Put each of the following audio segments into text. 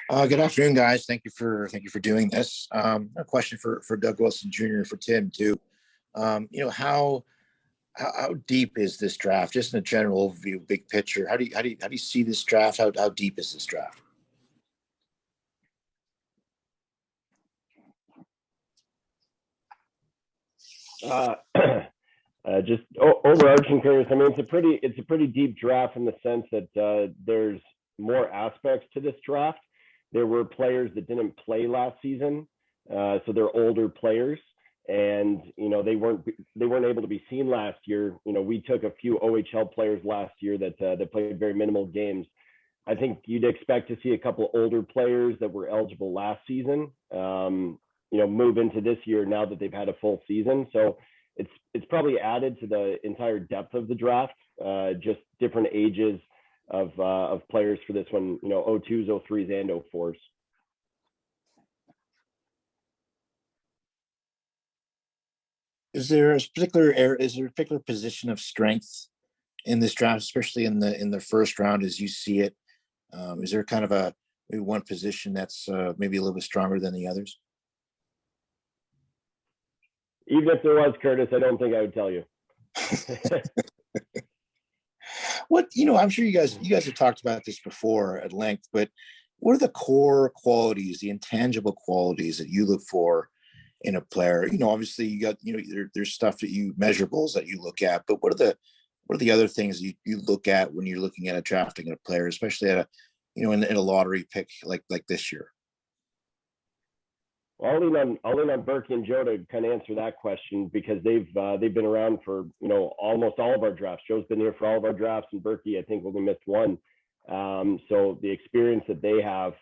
Good afternoon, guys. Thank you for doing this. A question for Doug Wilson Jr. for Tim too. How deep is this draft? Just in a general overview, big picture. How do you see this draft? How deep is this draft? Uh, just overarching, Curtis. I mean, it's a pretty deep draft in the sense that there's more aspects to this draft. There were players that didn't play last season, so they're older players, and they weren't able to be seen last year. We took a few OHL players last year that played very minimal games. I think you'd expect to see a couple older players that were eligible last season, move into this year now that they've had a full season. So it's probably added to the entire depth of the draft, just different ages of players for this one, O2s, O3s, and O4s. Is there a particular position of strength in this draft, especially in the first round as you see it? Is there kind of a maybe one position that's maybe a little bit stronger than the others? Even if there was, Curtis, I don't think I would tell you. I'm sure you guys have talked about this before at length, but what are the core qualities, the intangible qualities that you look for in a player? Obviously you got, there's stuff measurables that you look at, but what are the other things you look at when you're looking at a drafting a player, especially at in a lottery pick like this year? Well, I'll lean on Berkey and Joe to kind of answer that question because they've been around for almost all of our drafts. Joe's been here for all of our drafts, and Berkey I think only missed one. So the experience that they have,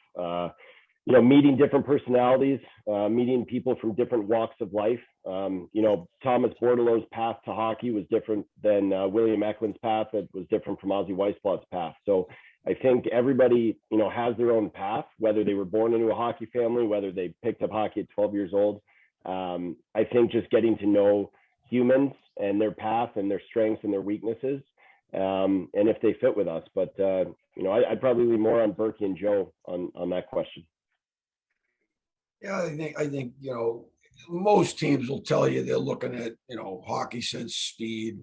meeting different personalities, meeting people from different walks of life. Thomas Bordeleau's path to hockey was different than William Eklund's path. That was different from Ozzy Weisblatt's path. So I think everybody, has their own path, whether they were born into a hockey family, whether they picked up hockey at 12 years old. I think just getting to know humans and their path and their strengths and their weaknesses, and if they fit with us. But, I'd probably lean more on Berkey and Joe on that question. Yeah, I think most teams will tell you they're looking at hockey sense, speed,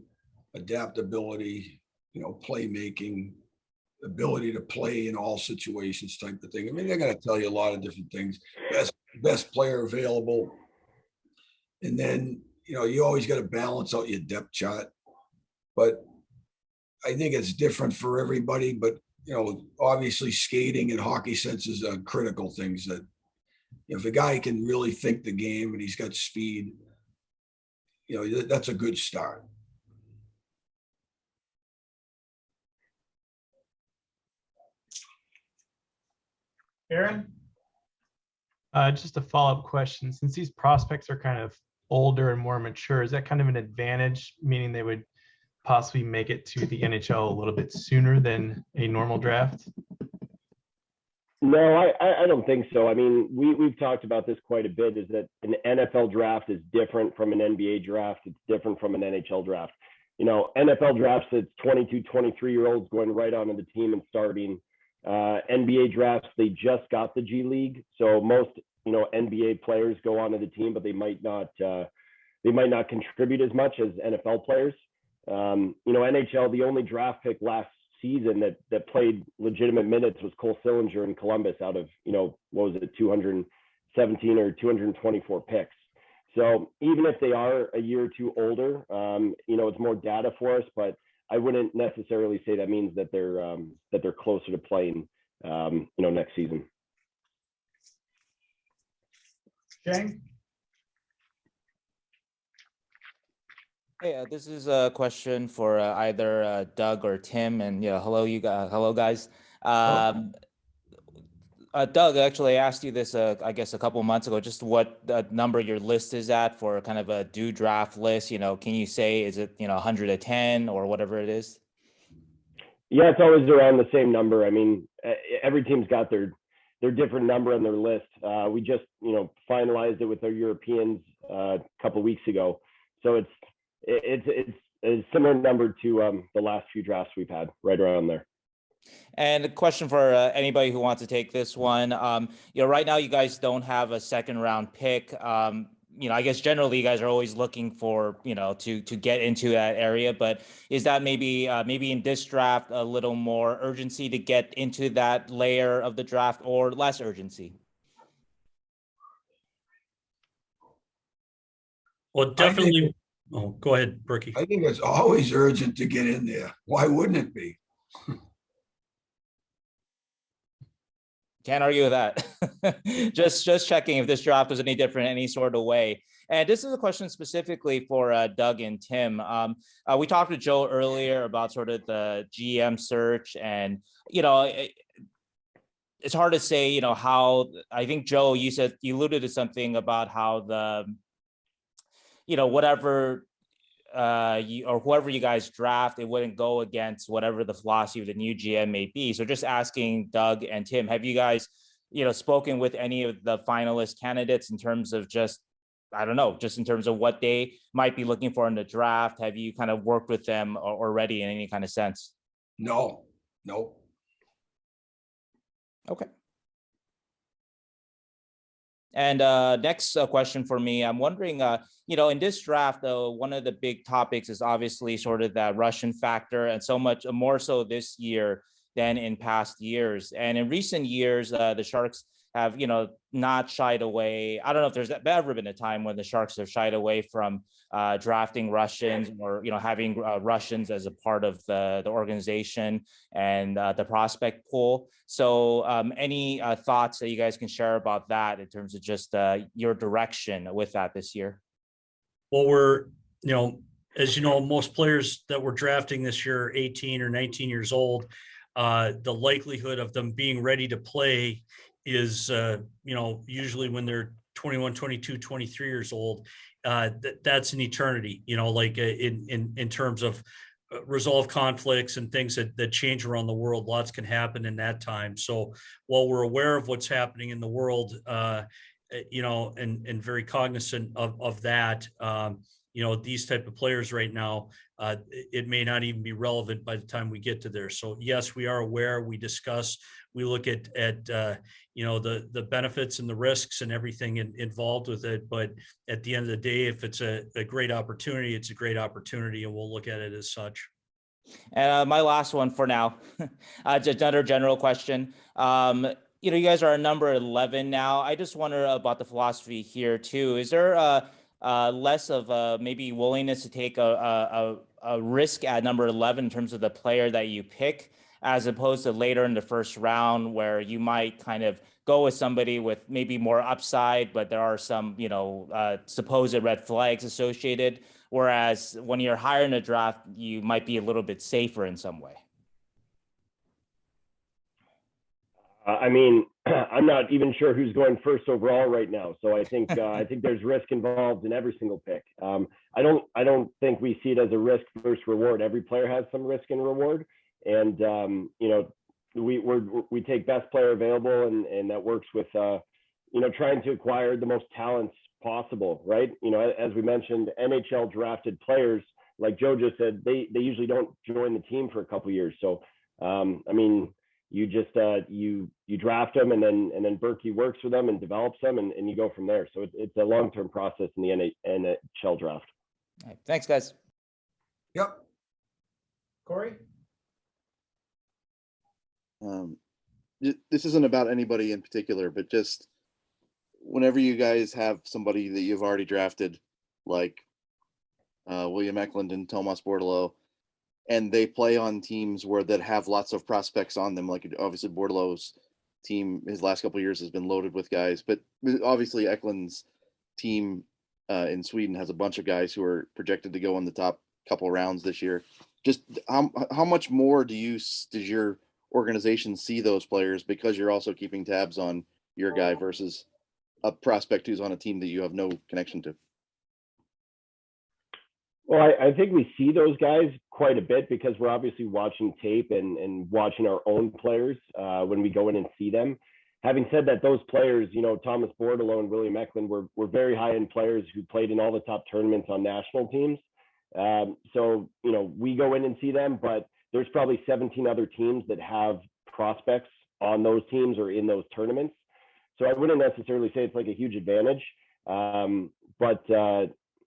adaptability, playmaking, ability to play in all situations type of thing. I mean, they're going to tell you a lot of different things. Best player available, and then you always got to balance out your depth chart. But I think it's different for everybody. But obviously, skating and hockey sense is critical things that. If a guy can really think the game and he's got speed, that's a good start. Aaron? Just a follow-up question. Since these prospects are kind of older and more mature, is that kind of an advantage, meaning they would possibly make it to the NHL a little bit sooner than a normal draft? No, I don't think so. I mean, we've talked about this quite a bit, is that an NFL draft is different from an NBA draft. It's different from an NHL draft. NFL drafts, it's 22, 23-year-olds going right onto the team and starting. NBA drafts, they just got the G League. So most, NBA players go onto the team, but they might not contribute as much as NFL players. NHL, the only draft pick last season that played legitimate minutes was Cole Sillinger in Columbus out of, what was it, 217 or 224 picks. So even if they are a year or two older, it's more data for us, but I wouldn't necessarily say that means that they're closer to playing, next season. Shane? Hey, this is a question for either Doug or Tim. And hello, hello, guys. Doug, actually, I asked you this, I guess, a couple months ago, just what number your list is at for kind of a due draft list. Can you say, is it 110 or whatever it is? Yeah, it's always around the same number. I mean, every team's got their different number on their list. We just finalized it with our Europeans a couple of weeks ago, so it's a similar number to the last few drafts we've had, right around there. And a question for anybody who wants to take this one. Right now you guys don't have a second round pick. I guess generally you guys are always looking for, to get into that area, but is that maybe in this draft a little more urgency to get into that layer of the draft or less urgency? Well, definitely. Oh, go ahead, Berkey. I think it's always urgent to get in there. Why wouldn't it be? Can't argue with that. just checking if this draft was any different in any sort of way. And this is a question specifically for Doug and Tim. We talked to Joe earlier about sort of the GM search, and it's hard to say, how. I think Joe, you alluded to something about how the, whatever or whoever you guys draft, it wouldn't go against whatever the philosophy of the new GM may be. So just asking Doug and Tim, have you guys, spoken with any of the finalist candidates in terms of just in terms of what they might be looking for in the draft? Have you kind of worked with them already in any kind of sense? No. Okay. And next question for me, I'm wondering, in this draft, though, one of the big topics is obviously sort of that Russian factor, and so much more so this year than in past years. And in recent years, the Sharks have, not shied away. I don't know if there's ever been a time when the Sharks have shied away from drafting Russians or, having Russians as a part of the organization and the prospect pool. So any thoughts that you guys can share about that in terms of just your direction with that this year? Well, we're, as you know, most players that we're drafting this year are 18 or 19 years old. The likelihood of them being ready to play is, usually when they're 21, 22, 23 years old. That's an eternity, like in terms of resolve conflicts and things that change around the world. Lots can happen in that time. So while we're aware of what's happening in the world, and very cognizant of that, these type of players right now, it may not even be relevant by the time we get to there. So yes, we are aware, we discuss, we look at the benefits and the risks and everything involved with it. But at the end of the day, if it's a great opportunity, it's a great opportunity, and we'll look at it as such. And my last one for now, just another general question. You guys are a number 11 now. I just wonder about the philosophy here too. Is there less of maybe willingness to take a risk at number 11 in terms of the player that you pick, as opposed to later in the first round where you might kind of go with somebody with maybe more upside, but there are some, supposed red flags associated. Whereas when you're higher in the draft, you might be a little bit safer in some way. I'm not even sure who's going first overall right now. So I think there's risk involved in every single pick. I don't think we see it as a risk versus reward. Every player has some risk and reward, and we take best player available, and that works with trying to acquire the most talents possible, right? As we mentioned, NHL drafted players, like Joe just said, they usually don't join the team for a couple of years. So you just you draft them, and then Berkey works with them and develops them, and you go from there. So it's a long-term process in the NHL draft. All right. Thanks, guys. Yep. Corey? This isn't about anybody in particular, but just whenever you guys have somebody that you've already drafted, like William Eklund and Tomas Bordeleau, and they play on teams that have lots of prospects on them, like obviously Bordeleau's team, his last couple of years has been loaded with guys, but obviously Eklund's team in Sweden has a bunch of guys who are projected to go in the top couple rounds this year. Just how much more does your organization see those players, because you're also keeping tabs on your guy versus a prospect who's on a team that you have no connection to? Well, I think we see those guys quite a bit because we're obviously watching tape and watching our own players when we go in and see them. Having said that, those players, Tomas Bordeleau and William Eklund were very high-end players who played in all the top tournaments on national teams. So we go in and see them, but there's probably 17 other teams that have prospects on those teams or in those tournaments. So I wouldn't necessarily say it's like a huge advantage.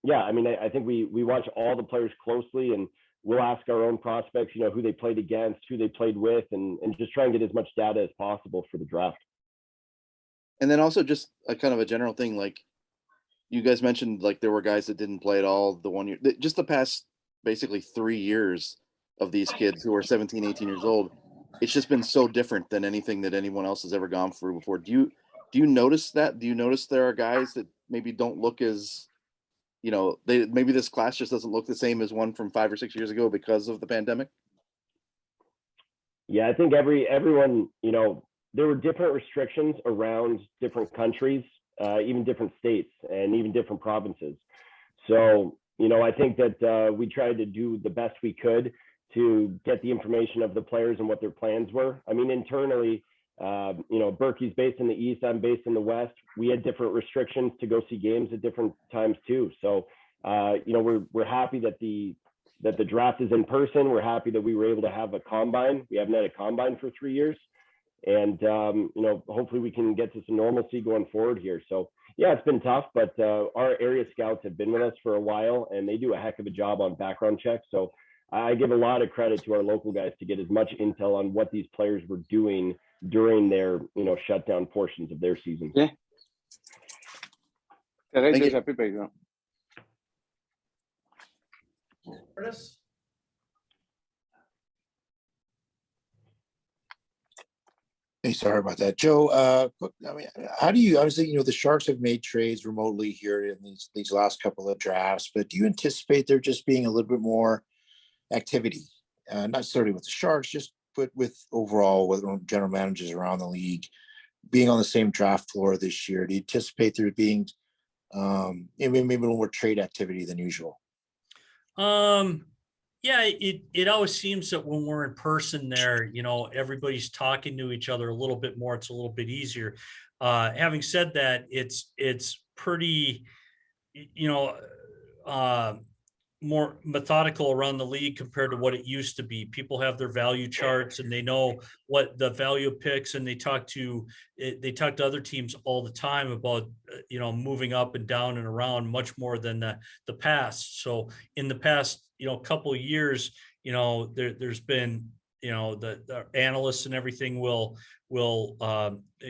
Yeah, I mean, I think we watch all the players closely, and we'll ask our own prospects, you know, who they played against, who they played with, and just try and get as much data as possible for the draft. And then also just a kind of a general thing, like you guys mentioned, like there were guys that didn't play at all the 1 year, just the past basically 3 years of these kids who are 17, 18 years old. It's just been so different than anything that anyone else has ever gone through before. Do you notice that? Do you notice there are guys that maybe don't look as, you know, maybe this class just doesn't look the same as one from 5 or 6 years ago because of the pandemic? Yeah, I think everyone, you know, there were different restrictions around different countries, even different states and even different provinces. So, you know, I think that we tried to do the best we could to get the information of the players and what their plans were. I mean, internally, you know, Berkey's based in the East, I'm based in the West. We had different restrictions to go see games at different times too. So, you know, we're happy that the draft is in person. We're happy that we were able to have a combine. We haven't had a combine for 3 years. And, you know, hopefully we can get to some normalcy going forward here. So, yeah, it's been tough, but our area scouts have been with us for a while, and they do a heck of a job on background checks. So I give a lot of credit to our local guys to get as much intel on what these players were doing during their, you know, shutdown portions of their season. Yeah. Thank you. Curtis? Hey, sorry about that, Joe. I mean, how do you, obviously, you know, the Sharks have made trades remotely here in these last couple of drafts, but do you anticipate there just being a little bit more activity, not necessarily with the Sharks, just but with overall with general managers around the league being on the same draft floor this year? Do you anticipate there being maybe more trade activity than usual? Yeah, it always seems that when we're in person there, you know, everybody's talking to each other a little bit more. It's a little bit easier. Having said that, it's pretty, you know, more methodical around the league compared to what it used to be. People have their value charts and they know what the value of picks, and they talk to other teams all the time about, you know, moving up and down and around much more than the past. So in the past, you know, couple of years, you know, there's been, you know, the analysts and everything will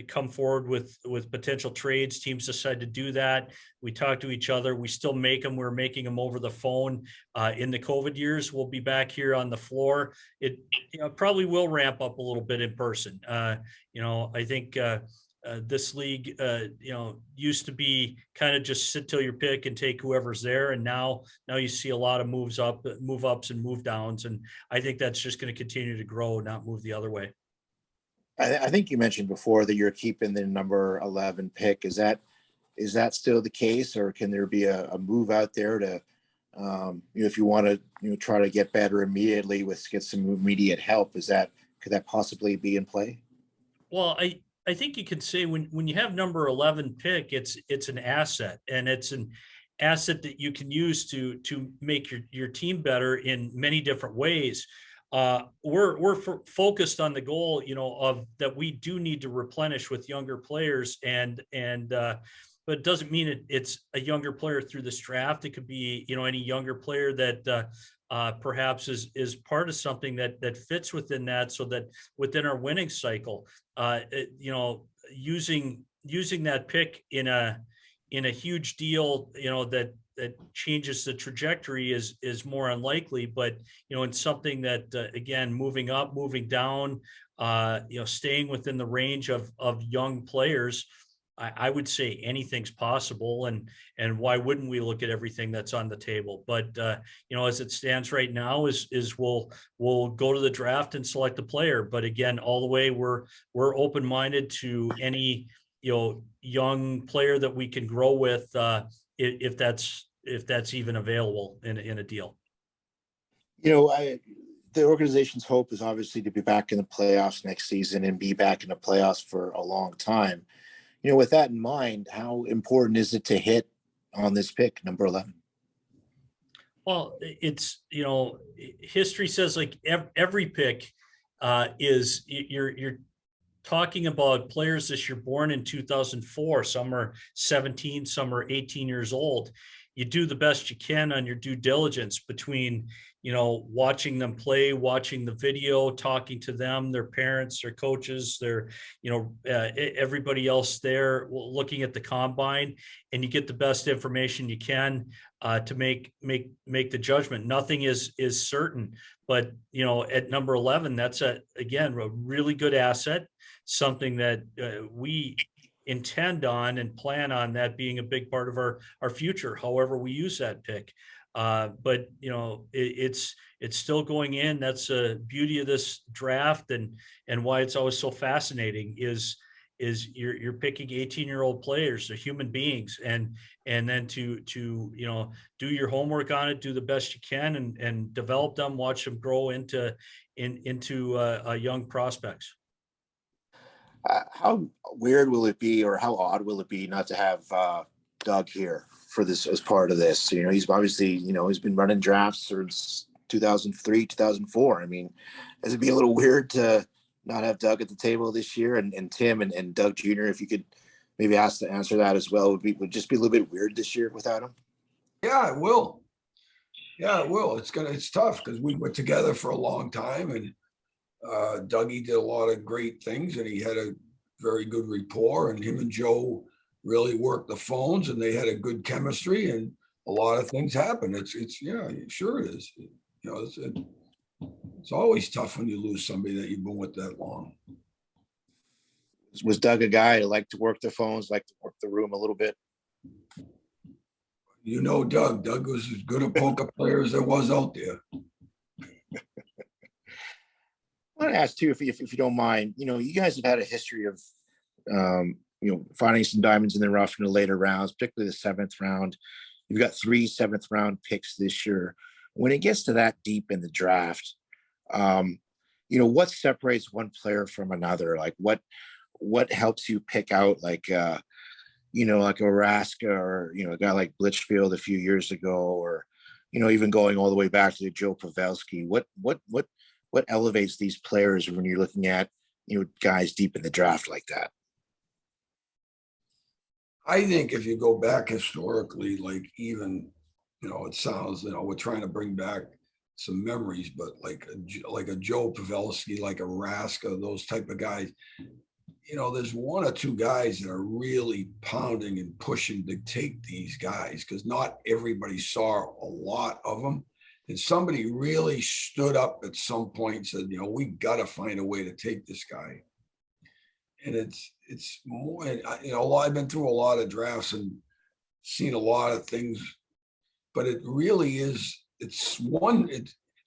come forward with potential trades. Teams decide to do that. We talk to each other. We still make them. We're making them over the phone. In the COVID years, we'll be back here on the floor. It, you know, probably will ramp up a little bit in person. You know, I think this league, you know, used to be kind of just sit till your pick and take whoever's there. And now you see a lot of move ups and move downs. And I think that's just going to continue to grow, not move the other way. I think you mentioned before that you're keeping the number 11 pick. Is that still the case, or can there be a move out there to, you know, if you want to, you know, try to get better immediately get some immediate help? Could that possibly be in play? Well, I think you could say when you have number 11 pick, it's an asset, and it's an asset that you can use to make your team better in many different ways. We're focused on the goal, you know, of that we do need to replenish with younger players, but it doesn't mean it's a younger player through this draft. It could be, you know, any younger player that perhaps is part of something that fits within that, so that within our winning cycle, you know, using that pick in a huge deal, you know, that changes the trajectory is more unlikely. But, you know, in something that, again, moving up, moving down, you know, staying within the range of young players, I would say anything's possible. And why wouldn't we look at everything that's on the table? But, you know, as it stands right now is we'll go to the draft and select a player. But again, all the way we're open-minded to any, you know, young player that we can grow with, if that's even available in a deal. You know, the organization's hope is obviously to be back in the playoffs next season and be back in the playoffs for a long time. You know, with that in mind, how important is it to hit on this pick, number 11? Well, it's, history says like every pick is you're talking about players this year born in 2004. Some are 17, some are 18 years old. You do the best you can on your due diligence between, watching them play, watching the video, talking to them, their parents, their coaches, their, everybody else there, looking at the combine, and you get the best information you can to make the judgment. Nothing is certain, but at number 11, that's again a really good asset, something that we intend on and plan on that being a big part of our future, however we use that pick. But it's still going in. That's the beauty of this draft, and why it's always so fascinating is you're picking 18-year-old players, they're human beings, and then to do your homework on it, do the best you can, and develop them, watch them grow into young prospects. How weird will it be, or how odd will it be not to have Doug here for this as part of this? He's obviously, he's been running drafts since 2003, 2004. I mean, does it be a little weird to not have Doug at the table this year, and Tim and Doug Jr., if you could maybe ask to answer that as well, would just be a little bit weird this year without him? Yeah, it will. Yeah, it will. It's tough because we were together for a long time, and Dougie did a lot of great things, and he had a very good rapport, and him and Joe really worked the phones, and they had a good chemistry, and a lot of things happened. It's yeah, sure it is. It's always tough when you lose somebody that you've been with that long. Was Doug a guy who liked to work the phones, like to work the room a little bit? Doug. Doug was as good a poker player as there was out there. I want to ask too, if you don't mind, you guys have had a history of, finding some diamonds in the rough in the later rounds, particularly the 7th round. You've got 3 7th round picks this year. When it gets to that deep in the draft, what separates one player from another? Like what helps you pick out like a Raska, or, a guy like Blitchfield a few years ago, or, even going all the way back to Joe Pavelski? What elevates these players when you're looking at, guys deep in the draft like that? I think if you go back historically, like even, it sounds, we're trying to bring back some memories, but like a Joe Pavelski, like a Raska, those type of guys, there's 1 or 2 guys that are really pounding and pushing to take these guys, because not everybody saw a lot of them. And somebody really stood up at some point and said, we got to find a way to take this guy. And it's more, I've been through a lot of drafts and seen a lot of things, but it really is, it's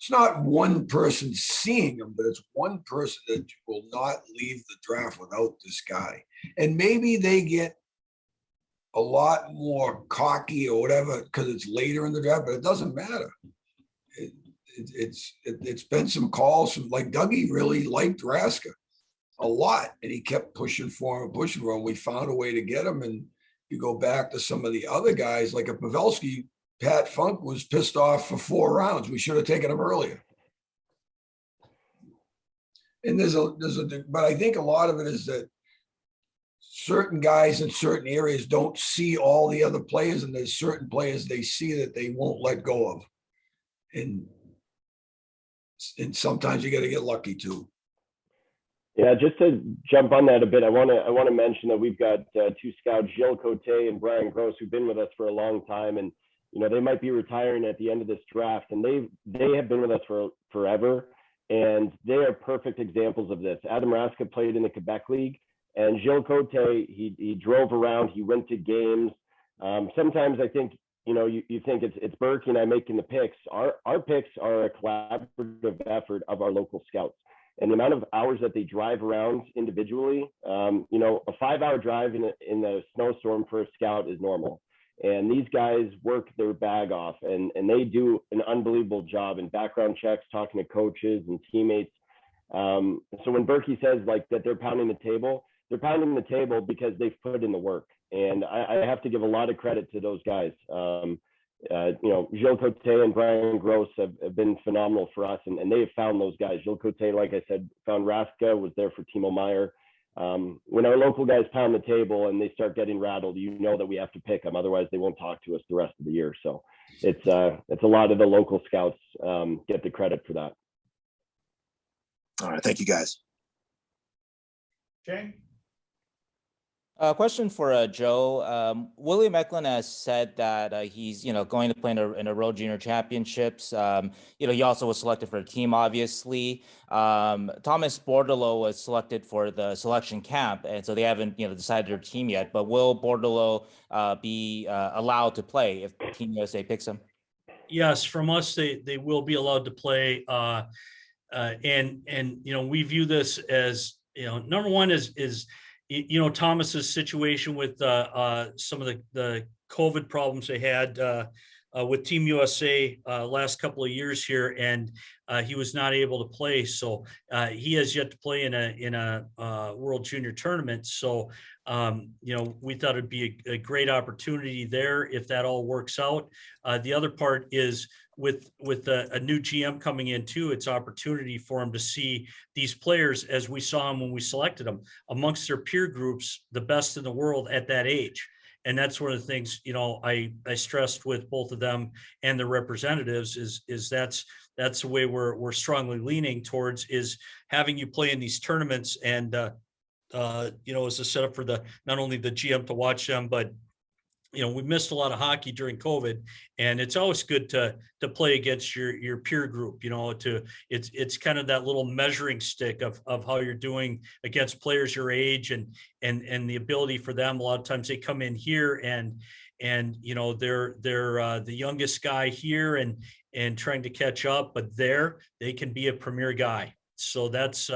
not one person seeing them, but it's one person that will not leave the draft without this guy. And maybe they get a lot more cocky or whatever because it's later in the draft, but it doesn't matter. It's been some calls from, like, Dougie really liked Raska a lot, and he kept pushing for him. We found a way to get him. And you go back to some of the other guys, like a Pavelski, Pat Funk was pissed off for 4 rounds. We should have taken him earlier. And but I think a lot of it is that certain guys in certain areas don't see all the other players, and there's certain players they see that they won't let go of. And sometimes you got to get lucky too. Yeah, just to jump on that a bit, I want to mention that we've got 2 scouts, Gilles Cote and Brian Gross, who've been with us for a long time, and they might be retiring at the end of this draft, and they have been with us for forever, and they are perfect examples of this. Adam Raska played in the Quebec League, and Gilles Cote, he drove around, he went to games. Sometimes I think you think it's Berkey and I making the picks. Our picks are a collaborative effort of our local scouts. And the amount of hours that they drive around individually, a 5-hour drive in a snowstorm for a scout is normal. And these guys work their bag off, and they do an unbelievable job in background checks, talking to coaches and teammates. So when Berkey says like that they're pounding the table because they've put in the work. And I have to give a lot of credit to those guys. Gilles Cote and Brian Gross have been phenomenal for us, and they have found those guys. Gilles Cote, like I said, found Raska, was there for Timo Meyer. When our local guys pound the table and they start getting rattled, you know that we have to pick them. Otherwise, they won't talk to us the rest of the year. So it's a lot of the local scouts get the credit for that. All right, thank you guys. Shane? Question for Joe. William Eklund has said that he's going to play in a World Junior Championships. He also was selected for the team, obviously. Thomas Bordeleau was selected for the selection camp, and so they haven't decided their team yet. But will Bordeleau be allowed to play if Team USA picks him? Yes, from us, they will be allowed to play. And we view this as number one is Thomas's situation with some of the COVID problems they had with Team USA last couple of years here, and he was not able to play. So he has yet to play in a World Junior tournament. So we thought it'd be a great opportunity there if that all works out. The other part is with a new GM coming in too, it's opportunity for him to see these players as we saw them when we selected them amongst their peer groups, the best in the world at that age. And that's one of the things, I stressed with both of them and the representatives is that's the way we're strongly leaning towards, is having you play in these tournaments and, as a setup for not only the GM to watch them, but we missed a lot of hockey during COVID, and it's always good to play against your peer group. It's kind of that little measuring stick of how you're doing against players your age, and the ability for them. A lot of times they come in here and they're the youngest guy here and trying to catch up, but they can be a premier guy. So that's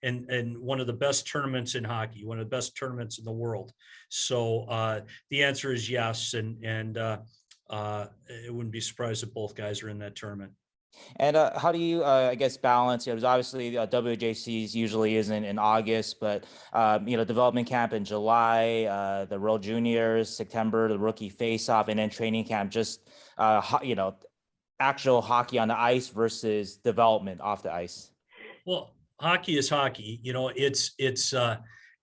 and one of the best tournaments in hockey, one of the best tournaments in the world. So the answer is yes, and it wouldn't be surprised if both guys are in that tournament. And how do you, balance? There's obviously WJCs usually is in August, but development camp in July, the World Juniors September, the rookie face-off, and then training camp. Just actual hockey on the ice versus development off the ice. Well, hockey is hockey. It's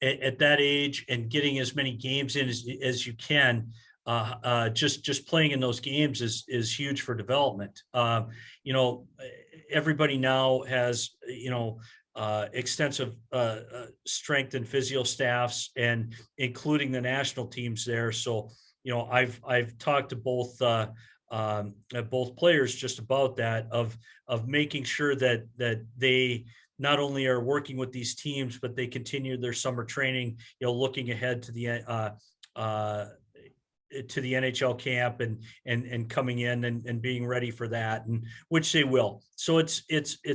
at that age, and getting as many games in as you can. Just playing in those games is huge for development. Everybody now has extensive strength and physio staffs, and including the national teams there. So I've talked to both players just about that, of making sure that they not only are working with these teams, but they continue their summer training, looking ahead to the NHL camp and coming in and being ready for that, and which they will. So it's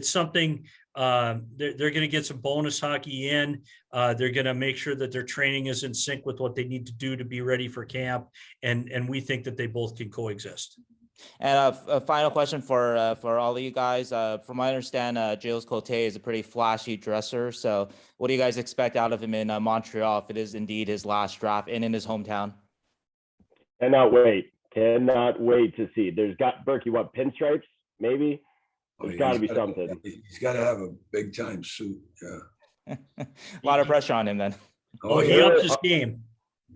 something they're going to get some bonus hockey in. They're going to make sure that their training is in sync with what they need to do to be ready for camp. And we think that they both can coexist. And a final question for all of you guys. From what I understand, Gilles Cote is a pretty flashy dresser. So what do you guys expect out of him in Montreal, if it is indeed his last draft and in his hometown? Cannot wait to see. There's got Berkey, what, pinstripes, maybe? There's got to be something. He's got to have a big time suit. Yeah. A lot of pressure on him then. Oh, he upped his game.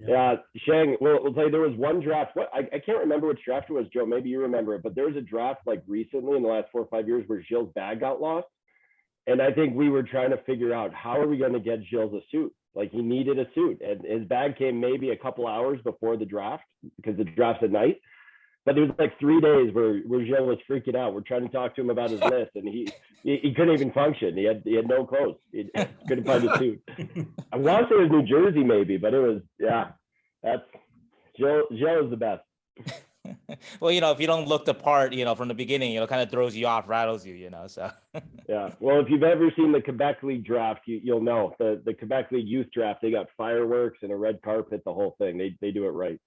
Yeah, Shang, we'll tell you, there was one draft. I can't remember which draft it was, Joe. Maybe you remember it, but there was a draft like recently in the last 4 or 5 years where Gilles' bag got lost. And I think we were trying to figure out, how are we going to get Gilles a suit? Like, he needed a suit, and his bag came maybe a couple hours before the draft, because the draft's at night. But there was like 3 days where Gilles was freaking out. We're trying to talk to him about his list, and he couldn't even function. He had no clothes. He couldn't find a suit. I want to say it was New Jersey maybe, but it was, that's Gilles is the best. Well, if you don't look the part, from the beginning, kind of throws you off, rattles you, so. Yeah. Well, if you've ever seen the Quebec League draft, you'll know the Quebec League youth draft, they got fireworks and a red carpet, the whole thing. They do it right.